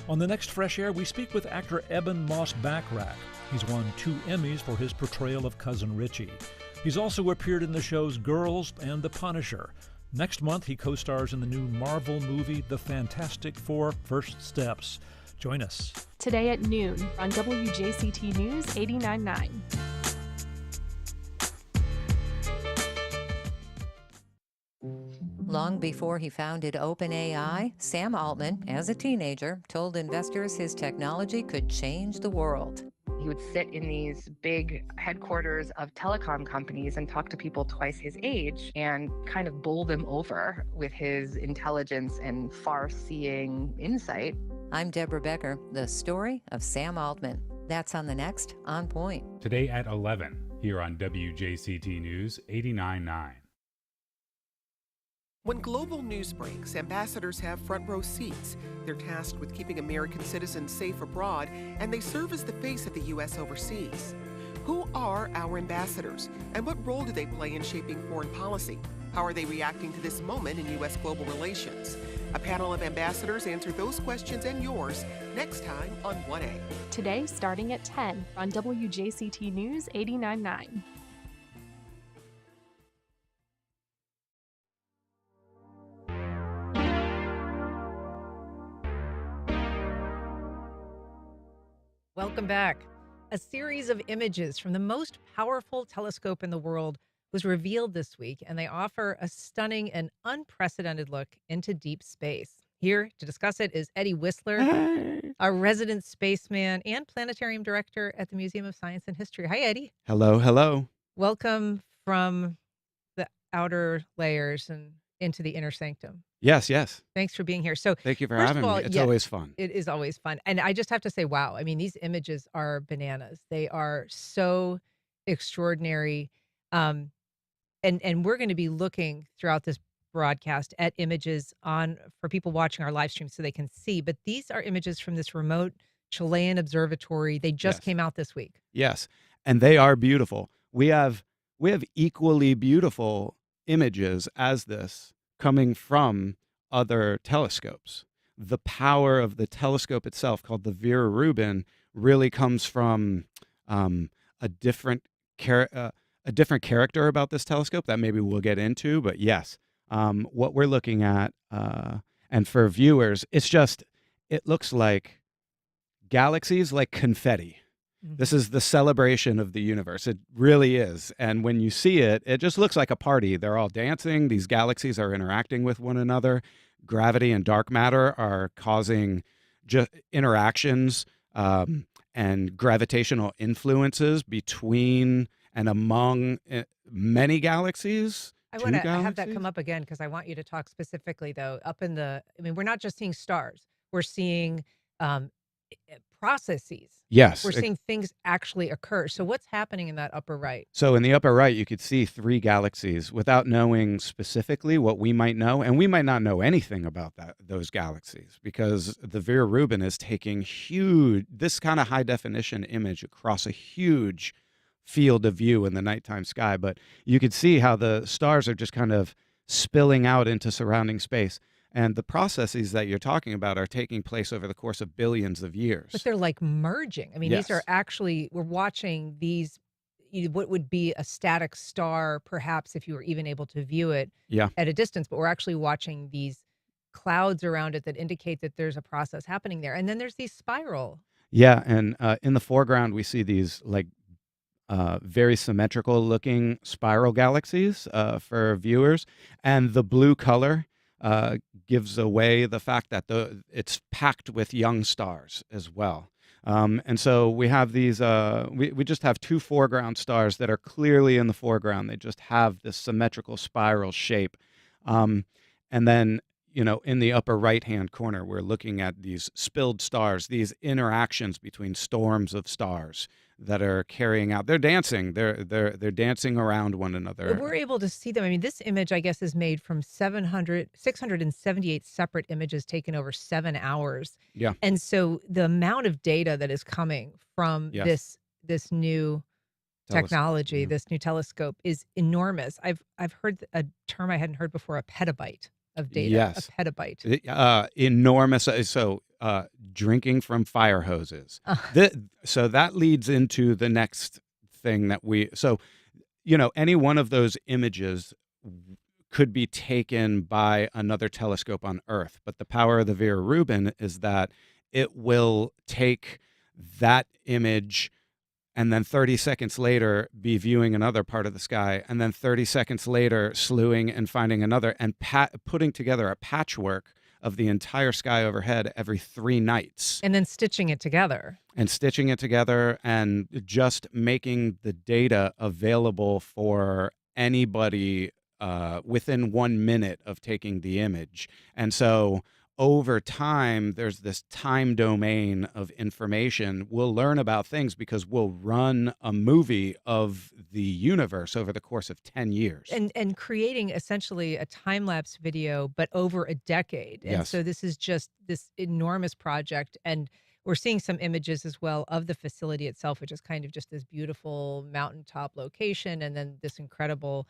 On the next Fresh Air, we speak with actor Eben Moss-Backrack. He's won 2 Emmys for his portrayal of Cousin Richie. He's also appeared in the shows Girls and The Punisher. Next month, he co-stars in the new Marvel movie The Fantastic Four: First Steps. Join us. Today at noon on WJCT News 89.9. Long before he founded OpenAI, Sam Altman, as a teenager, told investors his technology could change the world. He would sit in these big headquarters of telecom companies and talk to people twice his age and kind of bowl them over with his intelligence and far-seeing insight. I'm Deborah Becker, the story of Sam Altman. That's on the next On Point. Today at 11, here on WJCT News 89.9. When global news breaks, ambassadors have front row seats. They're tasked with keeping American citizens safe abroad, and they serve as the face of the U.S. overseas. Who are our ambassadors, and what role do they play in shaping foreign policy? How are they reacting to this moment in U.S. global relations? A panel of ambassadors answer those questions and yours next time on 1A. Today, starting at 10 on WJCT News 89.9. Welcome back. A series of images from the most powerful telescope in the world was revealed this week, and they offer a stunning and unprecedented look into deep space. Here to discuss it is Eddie Whistler, a resident spaceman and planetarium director at the Museum of Science and History. Hi, Eddie. Hello, hello. Welcome from the outer layers and into the inner sanctum. Yes, yes. Thanks for being here. So, thank you for first having of all, me. It's yeah, always fun. It is always fun. And I just have to say, wow. I mean, these images are bananas. They are so extraordinary. And we're going to be looking throughout this broadcast at images for people watching our live stream so they can see. But these are images from this remote Chilean observatory. They just came out this week. Yes, and they are beautiful. We have equally beautiful images as this coming from other telescopes. The power of the telescope itself, called the Vera Rubin, really comes from a different character about this telescope that maybe we'll get into. But yes, what we're looking at, and for viewers, it looks like galaxies, like confetti. This is the celebration of the universe. It really is. And when you see it, it just looks like a party. They're all dancing. These galaxies are interacting with one another. Gravity and dark matter are causing interactions and gravitational influences between and among many galaxies. I want to have that come up again because I want you to talk specifically, though, we're not just seeing stars. We're seeing processes. Yes. We're seeing things actually occur. So what's happening in that upper right? So in the upper right, you could see 3 galaxies without knowing specifically what we might know. And we might not know anything about those galaxies because the Vera Rubin is taking this kind of high definition image across a huge field of view in the nighttime sky. But you could see how the stars are just kind of spilling out into surrounding space. And the processes that you're talking about are taking place over the course of billions of years. But they're like merging. I mean, these are Yes. actually, we're watching these, what would be a static star, perhaps if you were even able to view it Yeah. at a distance, but we're actually watching these clouds around it that indicate that there's a process happening there. And then there's these spiral. Yeah, and in the foreground we see these like very symmetrical looking spiral galaxies for viewers, and the blue color gives away the fact that it's packed with young stars as well. And so we have these, we just have two foreground stars that are clearly in the foreground. They just have this symmetrical spiral shape. And then, in the upper right-hand corner, we're looking at these spilled stars, these interactions between storms of stars that are carrying out. They're dancing. They're dancing around one another. We're able to see them. I mean, this image, I guess, is made from 678 separate images taken over 7 hours. Yeah. And so the amount of data that is coming from Yes. this new technology, this new telescope, is enormous. I've heard a term I hadn't heard before: a petabyte of data. Yes. A petabyte. Enormous. So drinking from fire hoses. So that leads into the next thing that any one of those images could be taken by another telescope on Earth. But the power of the Vera Rubin is that it will take that image and then 30 seconds later be viewing another part of the sky, and then 30 seconds later slewing and finding another, and putting together a patchwork of the entire sky overhead every 3 nights. And then stitching it together. And just making the data available for anybody within 1 minute of taking the image. And so over time, there's this time domain of information. We'll learn about things because we'll run a movie of the universe over the course of 10 years. And creating essentially a time-lapse video, but over a decade. And Yes. so this is just this enormous project. And we're seeing some images as well of the facility itself, which is kind of just this beautiful mountaintop location, and then this incredible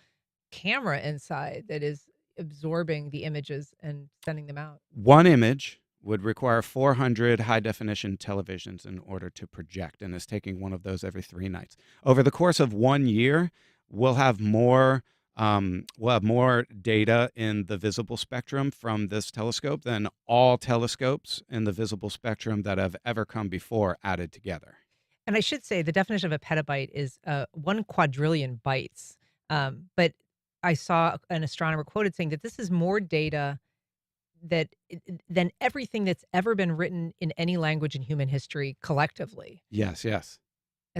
camera inside that is absorbing the images and sending them out. One image would require 400 high-definition televisions in order to project, and is taking one of those every 3 nights. Over the course of 1 year, we'll have more data in the visible spectrum from this telescope than all telescopes in the visible spectrum that have ever come before added together. And I should say the definition of a petabyte is 1 quadrillion bytes. But I saw an astronomer quoted saying that this is more data than everything that's ever been written in any language in human history collectively. Yes. It's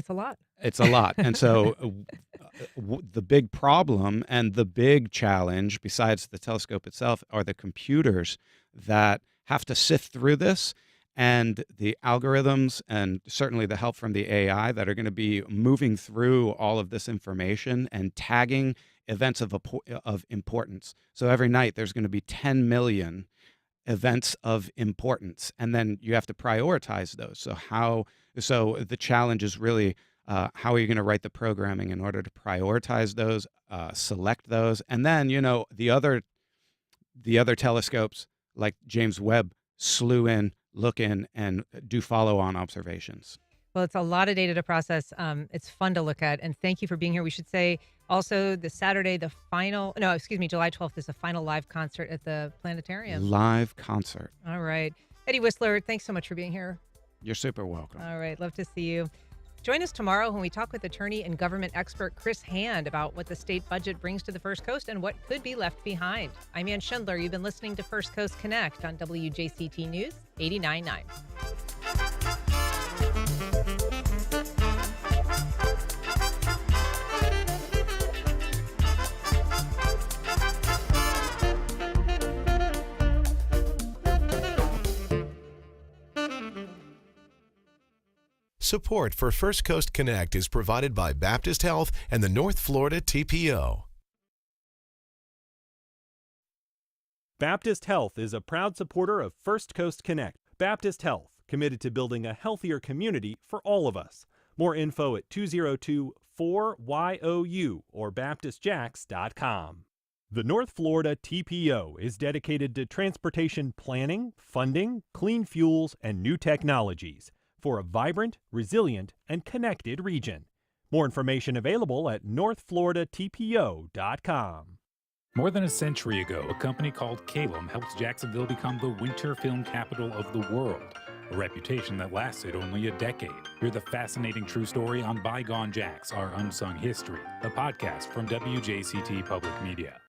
a lot. It's a lot. And so the big problem and the big challenge, besides the telescope itself, are the computers that have to sift through this, and the algorithms, and certainly the help from the AI that are going to be moving through all of this information and tagging events of importance. So every night there's going to be 10 million events of importance, and then you have to prioritize those. So the challenge is really how are you going to write the programming in order to prioritize those, select those, and then the other telescopes like James Webb slew in, look in, and do follow-on observations. Well, it's a lot of data to process. It's fun to look at. And thank you for being here. We should say also this Saturday, July 12th is the final live concert at the planetarium. Live concert. All right. Eddie Whistler, thanks so much for being here. You're super welcome. All right. Love to see you. Join us tomorrow when we talk with attorney and government expert Chris Hand about what the state budget brings to the First Coast and what could be left behind. I'm Ann Schindler. You've been listening to First Coast Connect on WJCT News 89.9. Support for First Coast Connect is provided by Baptist Health and the North Florida TPO. Baptist Health is a proud supporter of First Coast Connect. Baptist Health, committed to building a healthier community for all of us. More info at 202-4YOU or baptistjacks.com. The North Florida TPO is dedicated to transportation planning, funding, clean fuels, and new technologies for a vibrant, resilient, and connected region. More information available at northfloridatpo.com. More than a century ago, a company called Calum helped Jacksonville become the winter film capital of the world, a reputation that lasted only a decade. Hear the fascinating true story on Bygone Jacks, Our Unsung History, a podcast from WJCT Public Media.